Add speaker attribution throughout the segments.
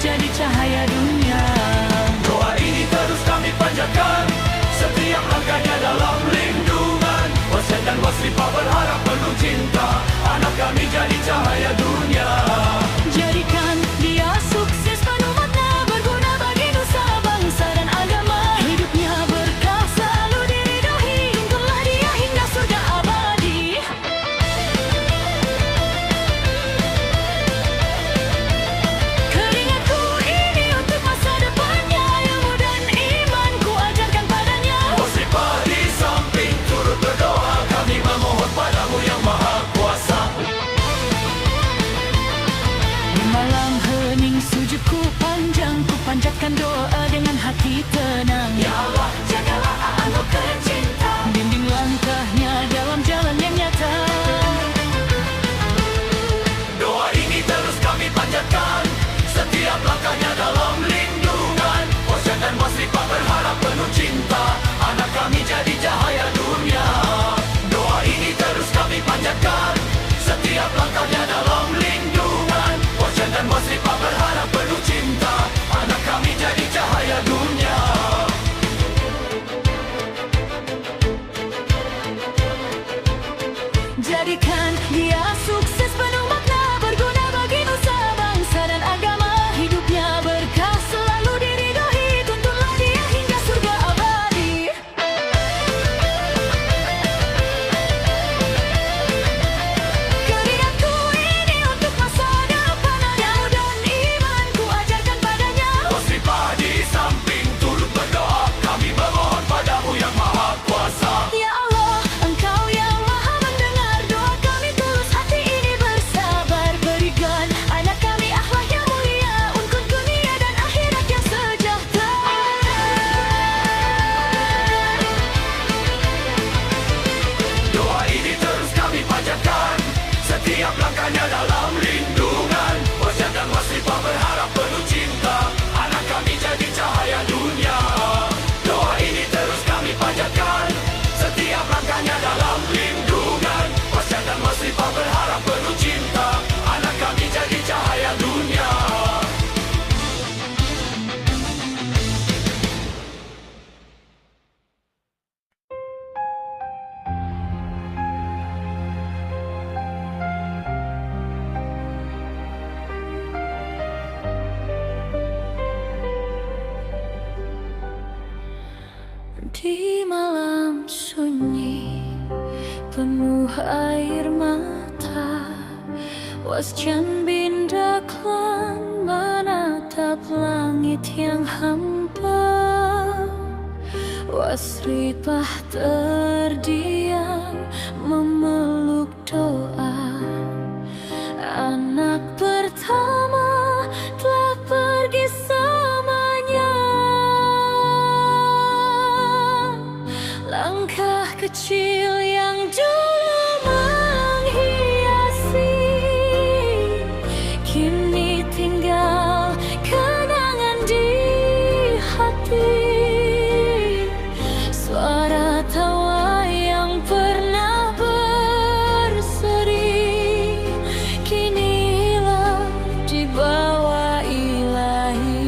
Speaker 1: jadi cahaya dunia.
Speaker 2: Doa ini terus kami panjatkan, setiap langkahnya dalam lindungan. Wasyan dan Wasripah berharap penuh cinta, anak kami jadi cahaya dunia.
Speaker 1: Jadikan dia sukses penuh makna, berguna bagi nusa, bangsa dan agama. Hidupnya berkah, selalu diridhoi, tuntunlah dia hingga surga abadi. Keringatku ini untuk masa depannya, ilmu dan iman ku ajarkan padanya.
Speaker 2: Wasripah di samping turut berdoa, kami memohon padamu yang maha kuasa.
Speaker 1: Di malam hening sujudku panjang, ku panjatkan doa dengan hati tenang.
Speaker 2: Ya Allah, jagalah anak tercinta,
Speaker 1: Bimbing langkahnya dalam jalan yang nyata.
Speaker 2: doa ini terus kami panjatkan, setiap langkahnya dalam lindungan. Wasyan dan Wasripah berharap penuh cinta, anak kami jadi cahaya dunia. Doa ini terus kami panjatkan, setiap langkahnya dalam lindungan. Wasyan dan Wasripah berharap penuh cinta, anak kami jadi cahaya dunia.
Speaker 1: Jadikan dia sukses penuh makna, berguna bagi nusa, bangsa dan agama. Hidupnya berkah, selalu diridhoi, tuntunlah dia hingga surga abadi. Keringatku ini untuk masa depan, ilmu dan iman ku ajarkan padanya.
Speaker 2: Wasripah di samping turut berdoa, kami memohon padamu yang maha kuasa.
Speaker 1: Ya Allah, Engkau yang maha mendengar doa kami tulus, hati ini bersabar. Berikan anak kami akhlak yang mulia, unkun dunia dan akhirat yang sejahtera.
Speaker 2: Doa ini terus kami panjatkan, setiap langkahnya dalam lindungan. Wasyan dan Wasripah berharap penuh cinta, anak kami jadi cahaya dunia. Doa ini terus kami panjatkan, setiap langkahnya dalam lindungan. Wasyan dan Wasripah berharap penuh cinta, anak kami jadi cahaya dunia.
Speaker 1: Di malam sunyi penuh air mata, Wasyan bin Daqlan menatap langit yang hampa. Wasripah terdiam memeluk doa, anak pertama telah pergi selamanya. Langkah kecil yang dulu menghiasi, kini tinggal kenangan di hati. Suara tawa yang pernah berseri, kini hilang di bawah ilahi.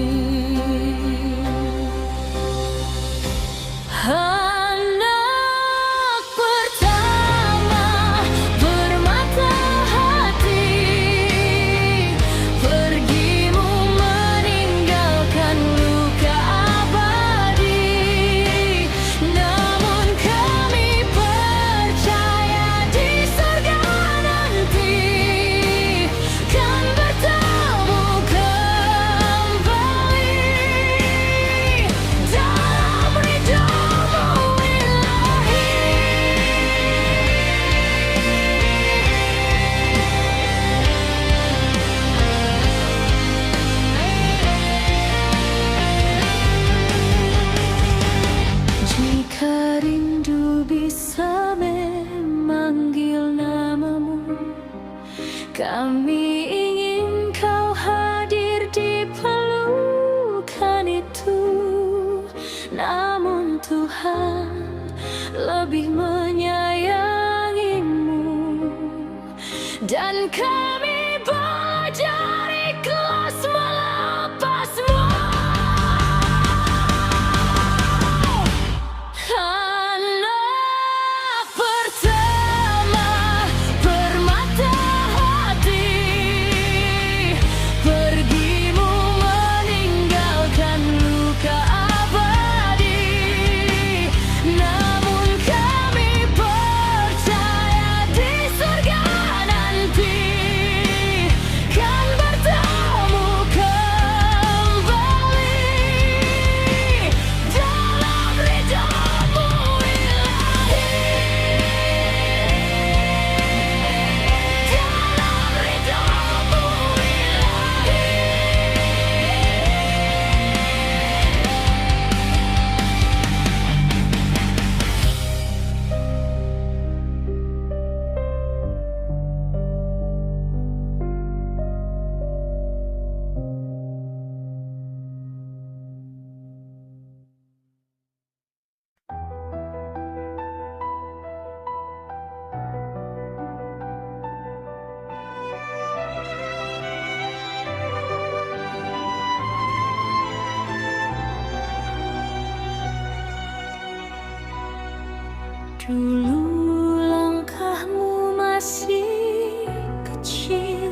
Speaker 1: Anak pertama bermata hati, pergimu meninggalkan luka abadi. Namun kami percaya di surga nanti kan bertemu kembali dalam ridhomu ilahi. Jika rindu bisa memanggil namamu, kami ingin kau hadir di pelukan itu. Namun Tuhan lebih menyayangimu, dan kami belajar ikhlas melepas Dulu langkahmu masih kecil,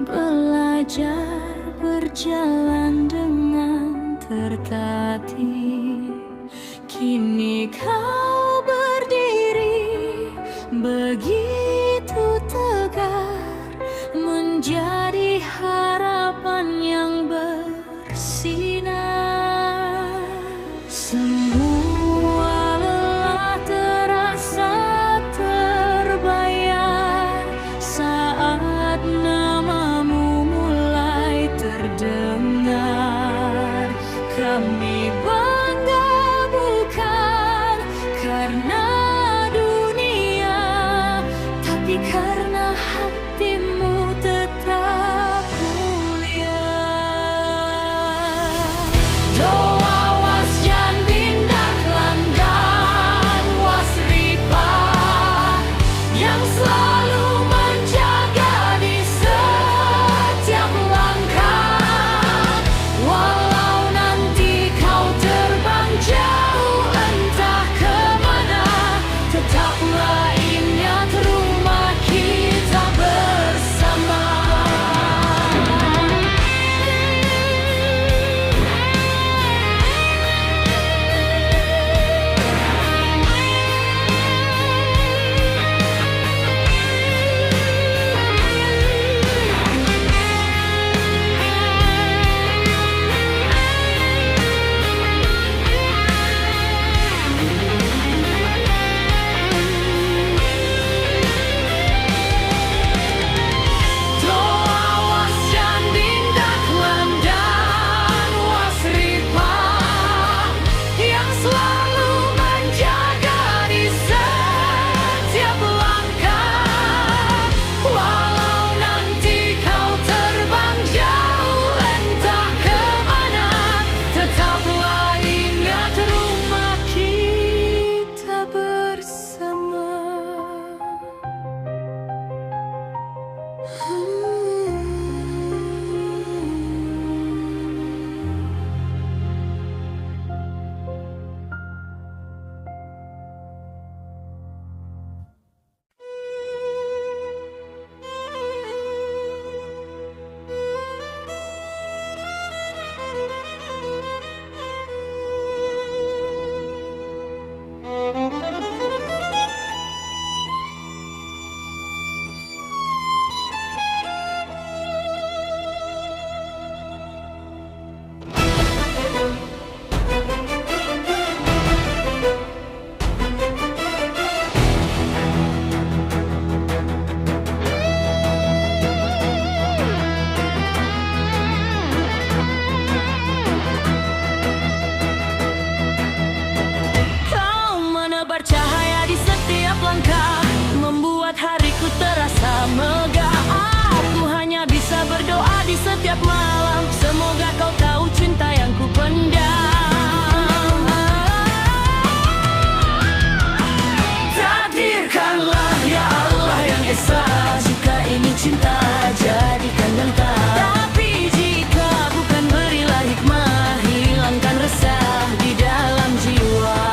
Speaker 1: belajar berjalan dengan tertatih. Kini kau berdiri begitu tegar, menjadi harapan yang bersinar. Semua lelah terasa terbayar saat namamu mulai terdengar. Kami bangga bukan karena dunia, tapi karena hatimu tetap mulia. Doa Wasjan Bindak Langgan Wasripa yang selalu menjaga di setiap langkah. Walau nanti kau terbang jauh entah kemana, tetaplah ingat rumah kita bersama. Doa Wasjan Bindak Langgan Wasripa yang selalu menjaga di setiap langkah. Walau nanti kau terbang jauh entah kemana, tetaplah ingat rumah kita bersama. Kau menebar cahaya di setiap langkah, membuat hariku terasa megah. Aku hanya bisa berdoa di setiap malam, semoga kau tahu cinta yang ku pendam. Takdirkanlah ya Allah yang esa, jika ini cinta jadikan nyata. Tapi jika bukan, berilah hikmah, hilangkan resah di dalam jiwa.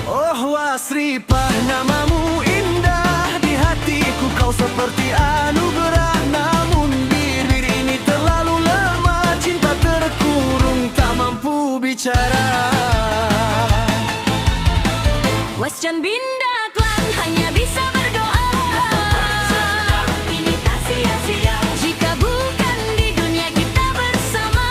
Speaker 3: Oh Wasripa, namamu indah di hatiku, kau seperti anugerah. Namun bibir ini terlalu lemah, cinta terkurung tak mampu bicara.
Speaker 1: Wasjan Bindak Lang hanya bisa berdoa, ini tak sia-sia jika bukan di dunia kita bersama.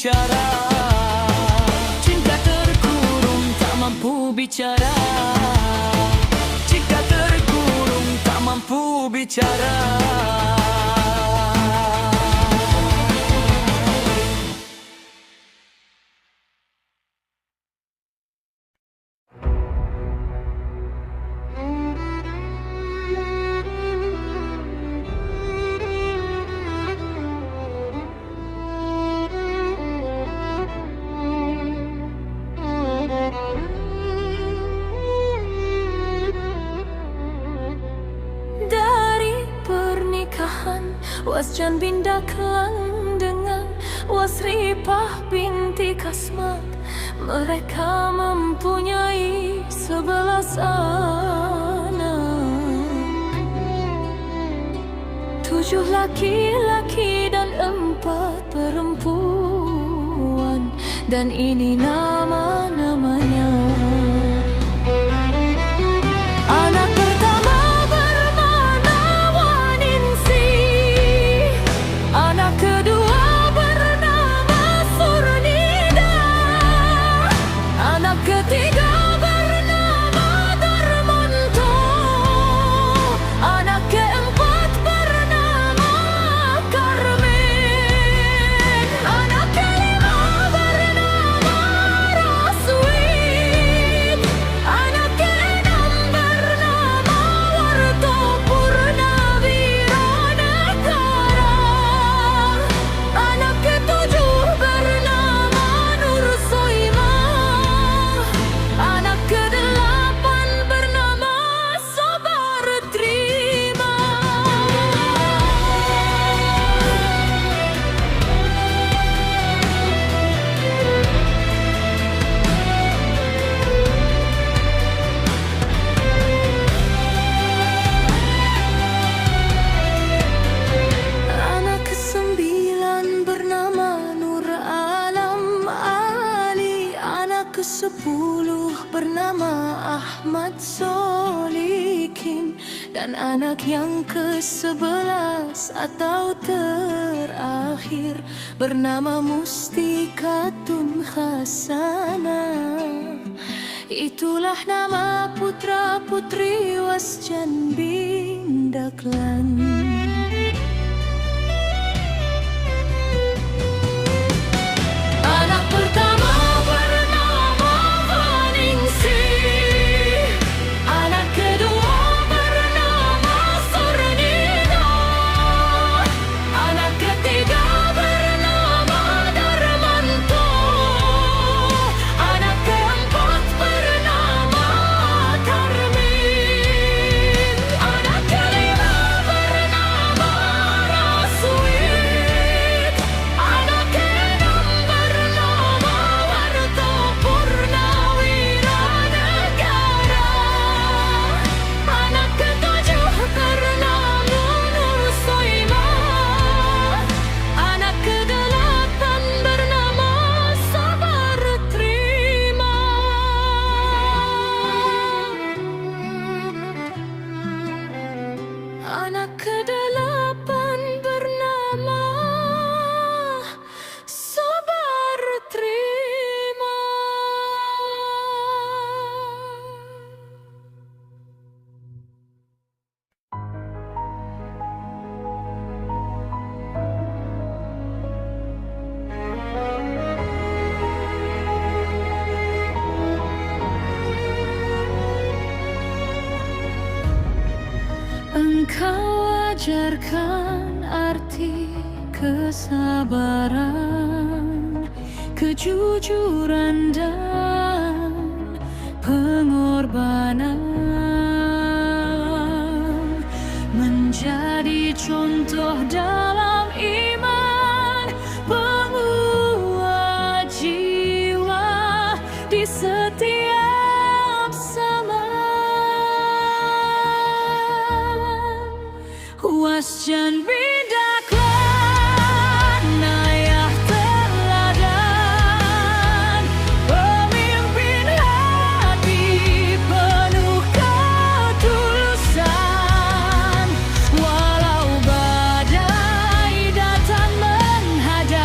Speaker 1: bicara. Cinta terkurung tak mampu bicara. Cinta terkurung tak mampu bicara. Wasjan Binda Kelang dengan Wasripah binti Kasmat, mereka mempunyai 11 anak, 7 laki-laki dan 4 perempuan, dan ini nama-namanya. Anak pertama bernama Waningsi, anak kedua bernama Surnida, anak ketiga bernama Darmanto, anak keempat bernama Karmen, anak kelima bernama Raswid, anak keenam bernama Warto Purnawiranegara, anak ketujuh bernama Nur Soimah, anak kedelapan bernama Sabar Terima. Anak kesembilan bernama Nur Alam Ali, anak ke-10 bernama Ahmad Solikin, dan anak yang ke-11 atau terakhir bernama Mustikatun Hasanah. Itulah nama putra-putri Wasjan Binda Kelang. Anak pertama bernama Waningsi, anak kedua bernama Surnida, anak ketiga bernama Darmanto, anak keempat bernama Karmin, anak kelima bernama Raswid, anak keenam bernama Warto Purnawiranegara, anak ketujuh bernama Nur Soimah, anak kedelapan bernama Sabar Terima. Anak kedelapan bernama Sabar Terima. Engkau ajarkan arti kesabaran, kejujuran dan pengorbanan, menjadi contoh dalam iman, penguat jiwa di setiap zaman. Wasjan Binda Kelang, ayah teladan, pemimpin hati penuh ketulusan. Walau badai datang menghadang,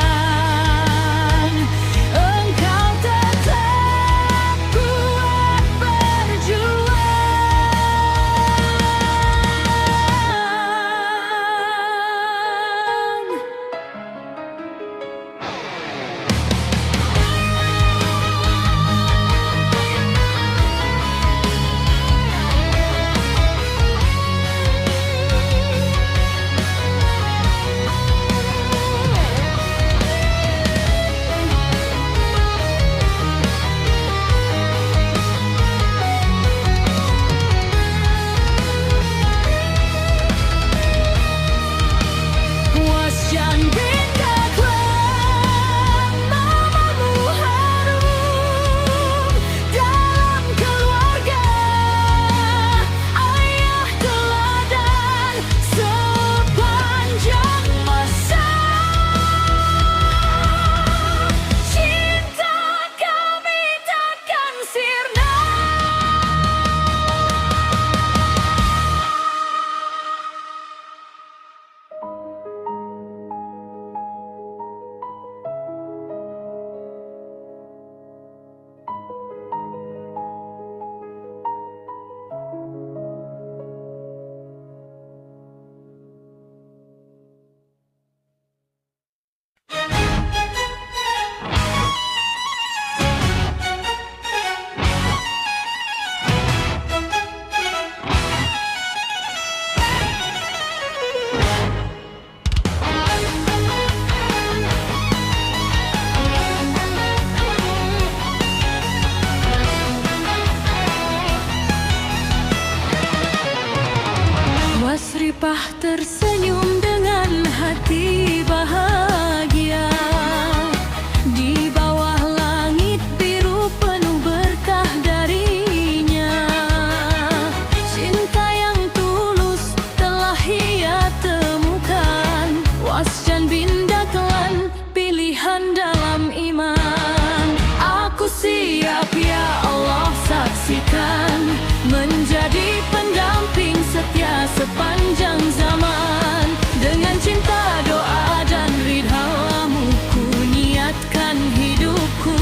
Speaker 1: saksikan menjadi pendamping setia sepanjang zaman. Dengan cinta, doa dan ridhamu, ku niatkan hidupku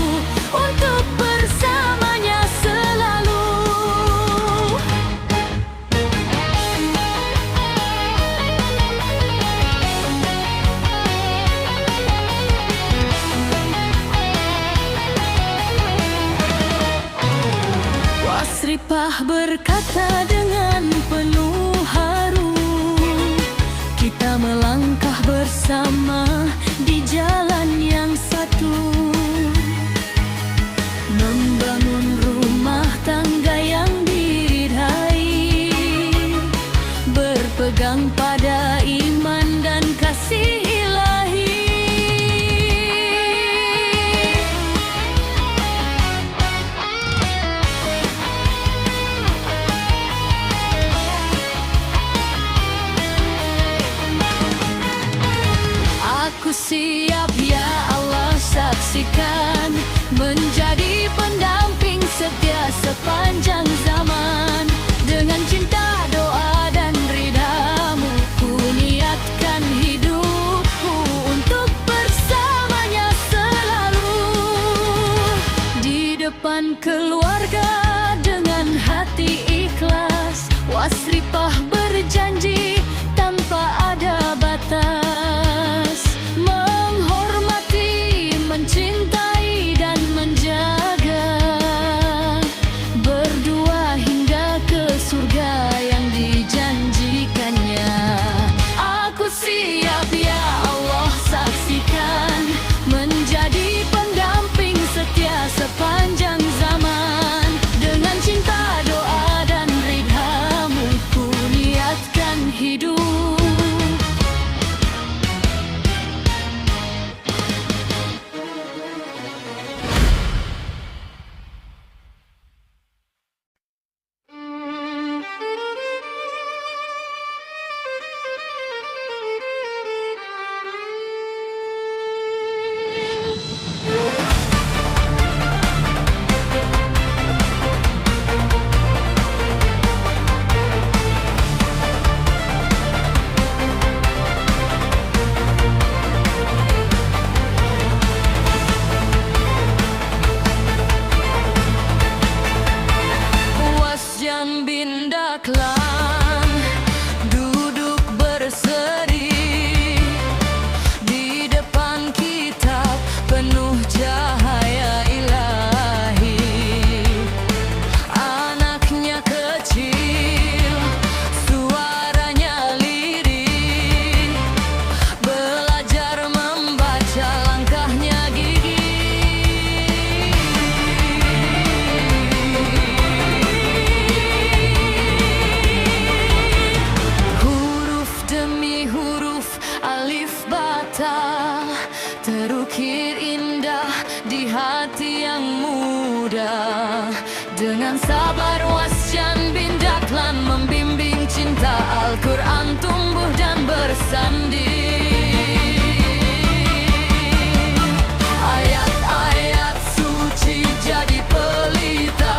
Speaker 1: untuk bersamanya selalu. Wasripah berkata dengan penuh haru, kita melangkah bersama di jalan yang satu, membangun rumah tangga yang diridhai, berpegang pada iman dan kasih ilahi. Aku siap ya Allah, saksikan menjadi pendamping setia sepanjang zaman. Dengan cinta, doa dan ridhamu, ku niatkan hidupku untuk bersamanya selalu. Di depan keluarga dengan hati ikhlas, Wasripah berjanji tanpa ada batas, menghormati, mencintai dan menjaga, berdua hingga ke surga yang dijanjikannya. Aku siap ya Allah, saksikan menjadi pendamping setia sepanjang zaman. Dengan cinta, doa dan ridhamu, ku niatkan hidup Wasjan bin Dahlan duduk berseri di depan kitab penuh cahaya ilahi. Anaknya kecil, suaranya lirih, belajar membaca, langkahnya gigih. Huruf demi huruf, alif bata terukir indah di hati yang muda. Dengan sabar Wasjan bin Dahlan membimbing cinta, Al-Quran tumbuh dan bersanding. Ayat-ayat suci jadi pelita,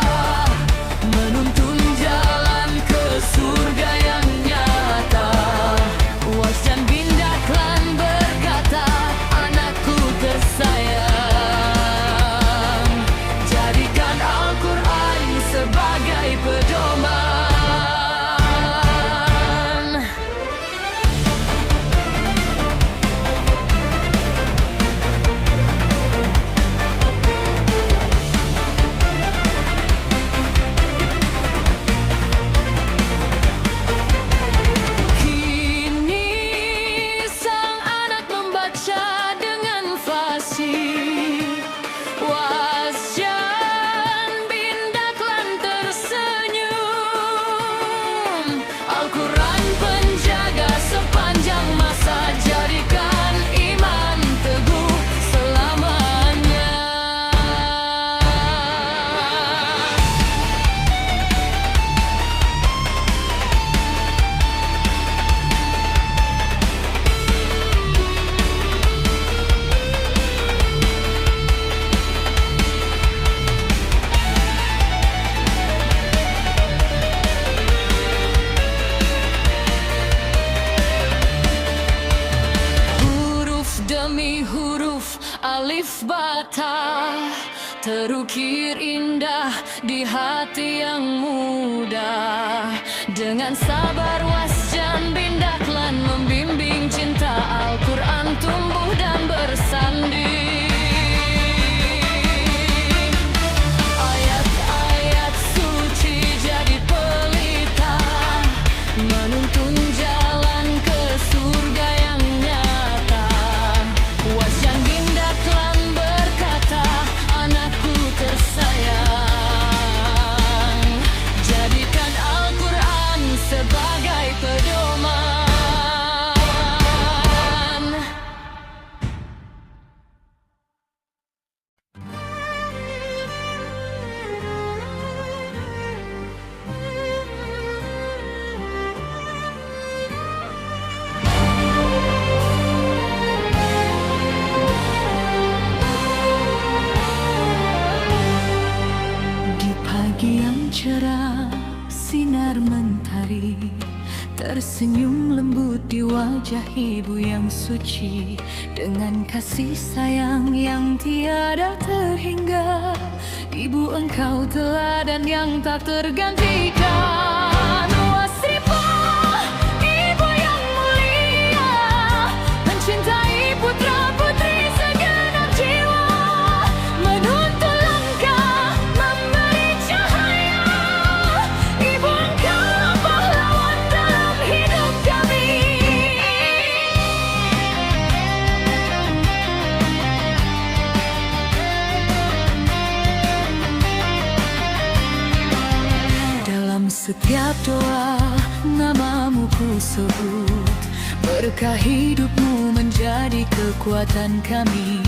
Speaker 1: menuntun jalan ke surga yang nyata. Wasjan bin Dahlan berkata, anakku tersayang, jadikan Al-Quran sebagai pedoman. terukir indah di hati yang muda. Dengan sabar wasjan bindaklan membimbing cinta Al-Quran tumbuh dan bersanding. Ayat-ayat suci jadi pelita menuntun jalan ke surga yang nyata. Wasjan bindaklan berkata, anakku tersayang, jadikan Al-Quran sebagai pedoman. Di pagi yang cerah, sinar mentari tersenyum lembut di wajah ibu yang suci. Dengan kasih sayang yang tiada terhingga, ibu engkau teladan yang tak tergantikan. Wasrifah, ibu yang mulia, mencintai putra-putri segenap jiwa, menuntun langkah, memberi cahaya. Ibu engkau pahlawan dalam hidup kami. Dalam setiap doa namamu ku sebut, berkah hidupmu menjadi kekuatan kami.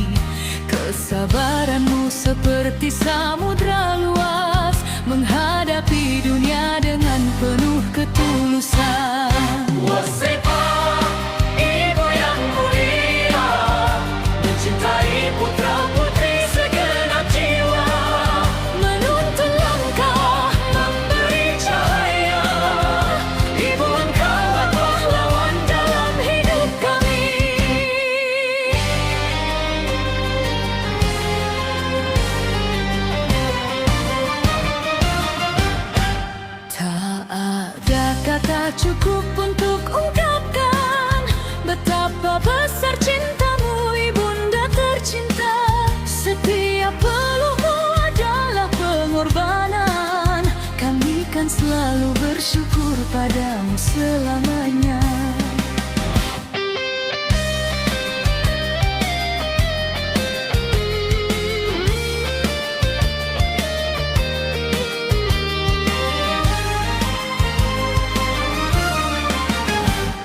Speaker 1: Kesabaranmu seperti samudra luas, menghadapi dunia dengan penuh ketulusan.
Speaker 2: Wasrifah, ibu yang mulia, mencintai putra-putri segenap jiwa,
Speaker 1: Menuntun langkah,
Speaker 2: memberi cahaya. Ibu engkau pahlawan dalam hidup kami.
Speaker 1: tak ada kata cukup untuk ungkapkan betapa besar cintamu, ibunda tercinta. Setiap pelukmu adalah pengorbanan, kami kan selalu bersyukur padamu selamanya.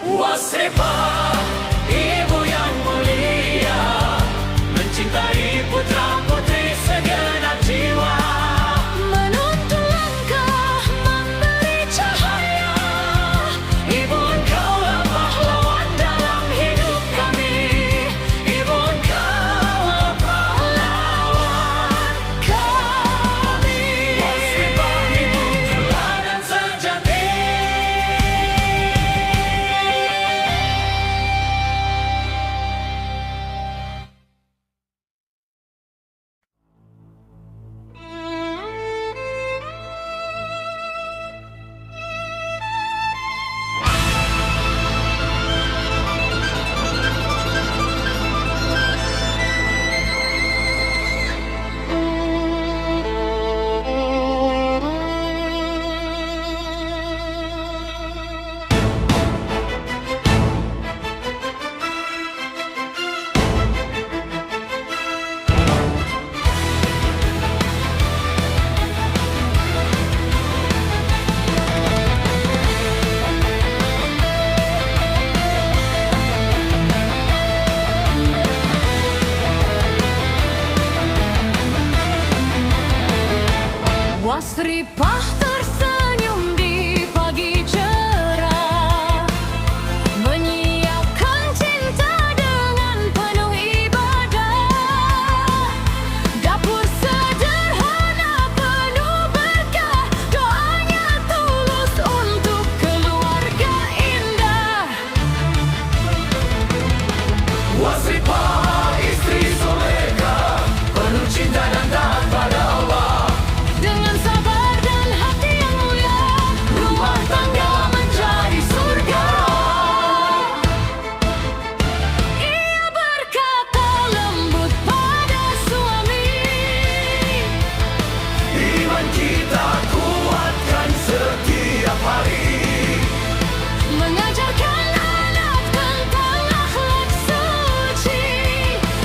Speaker 2: Wasrifah, ibu yang mulia, mencintai putra-putri segenap jiwa,
Speaker 1: Menuntun langkah, memberi cahaya.
Speaker 2: ibu engkau pahlawan dalam hidup kami. Ibu engkau pahlawan
Speaker 1: Kami
Speaker 2: Wasrifah, ibu teladan sejati.
Speaker 1: Wasrifah tersenyum di pagi cerah, menyiapkan cinta dengan penuh ibadah. Dapur sederhana penuh berkah, doanya tulus untuk keluarga indah.
Speaker 2: Wasrifah, istri soleha, penuh cinta dan taat pada kita kuatkan setiap hari.
Speaker 1: Mengajarkan anak tentang akhlak suci,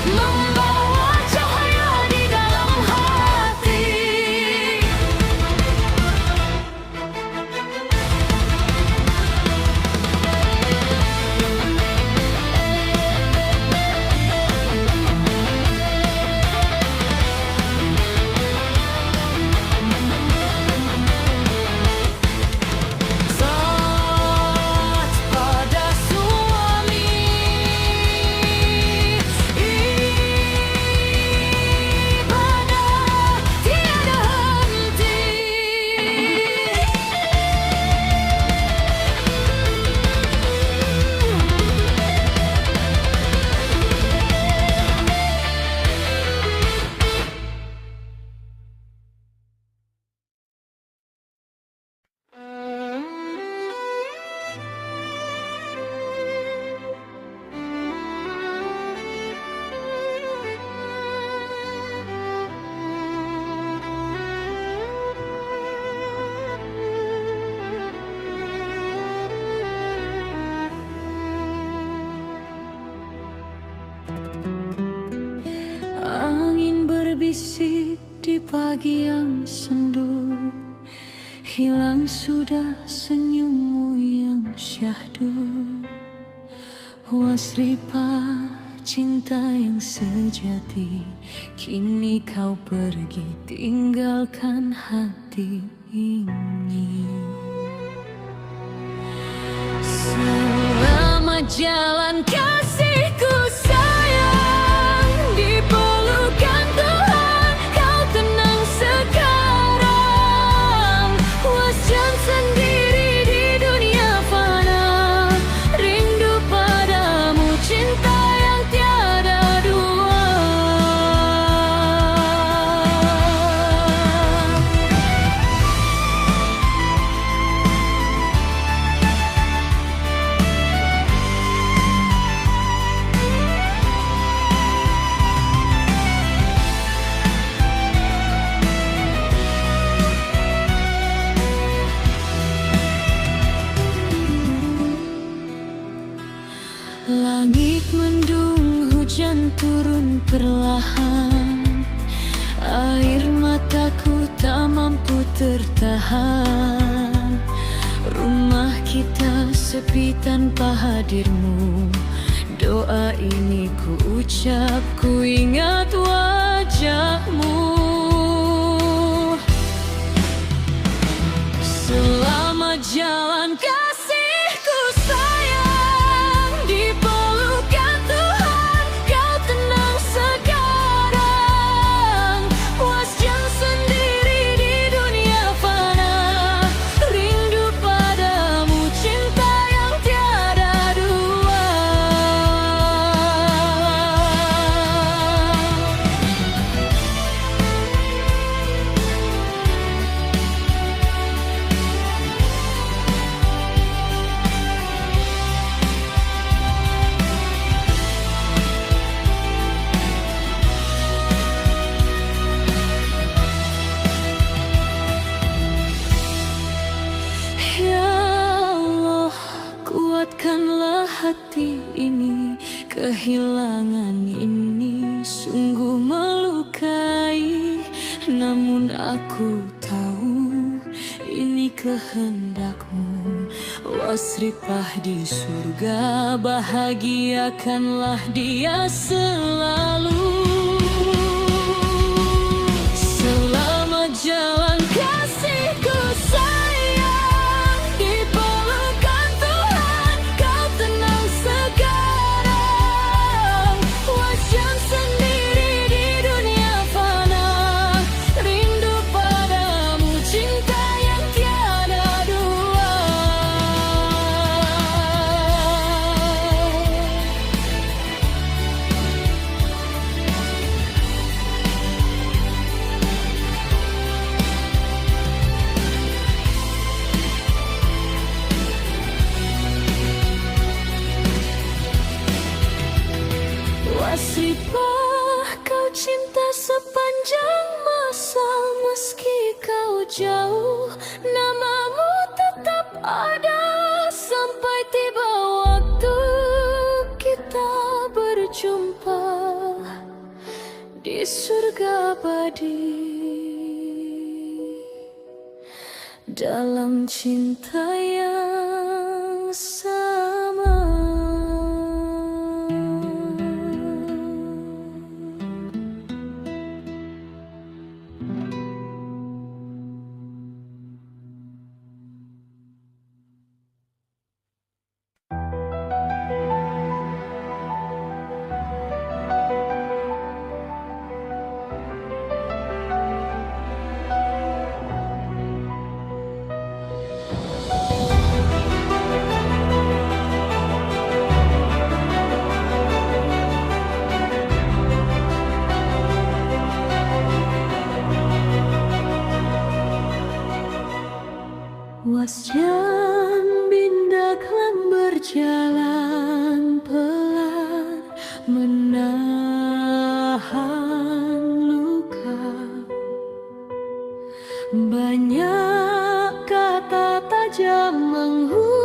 Speaker 1: membawa cahaya di dalam hati. Taat pada suami, ibadah tiada henti. Angin berbisik di pagi yang sendu, hilang sudah senyummu yang syahdu. Wasripah cinta yang sejati, kini kau pergi tinggalkan hati ini. Selamat jalan kasihku sayang, di pelukan Tuhan kau tenang sekarang. Wajan sendiri di dunia fana, rindu padamu cinta yang tiada dua. Langit mendung, hujan turun perlahan, air mataku tak mampu tertahan. Rumah kita sepi tanpa hadirmu, doa ini ku ucap, ku ingat wajahmu. Selamat jalan kasihku sayang, di pelukan Tuhan kau tenang sekarang. Wajan sendiri di dunia fana, rindu padamu cinta yang tiada dua. Ya Allah, kuatkanlah hati ini, kehilangan ini sungguh melukai. Namun aku tahu ini kehendakmu. Wasripah di surga, bahagiakanlah dia selalu. Selamat jalan kasihku sayang, di pelukan Tuhan kau tenang sekarang. Wajan sendiri di dunia fana, rindu padamu cinta yang tiada dua. jauh, namamu tetap ada sampai tiba waktu kita berjumpa di surga abadi dalam cinta yang sama. Wasjan bindaklang berjalan pelan, menahan luka. Banyak kata tajam menghujam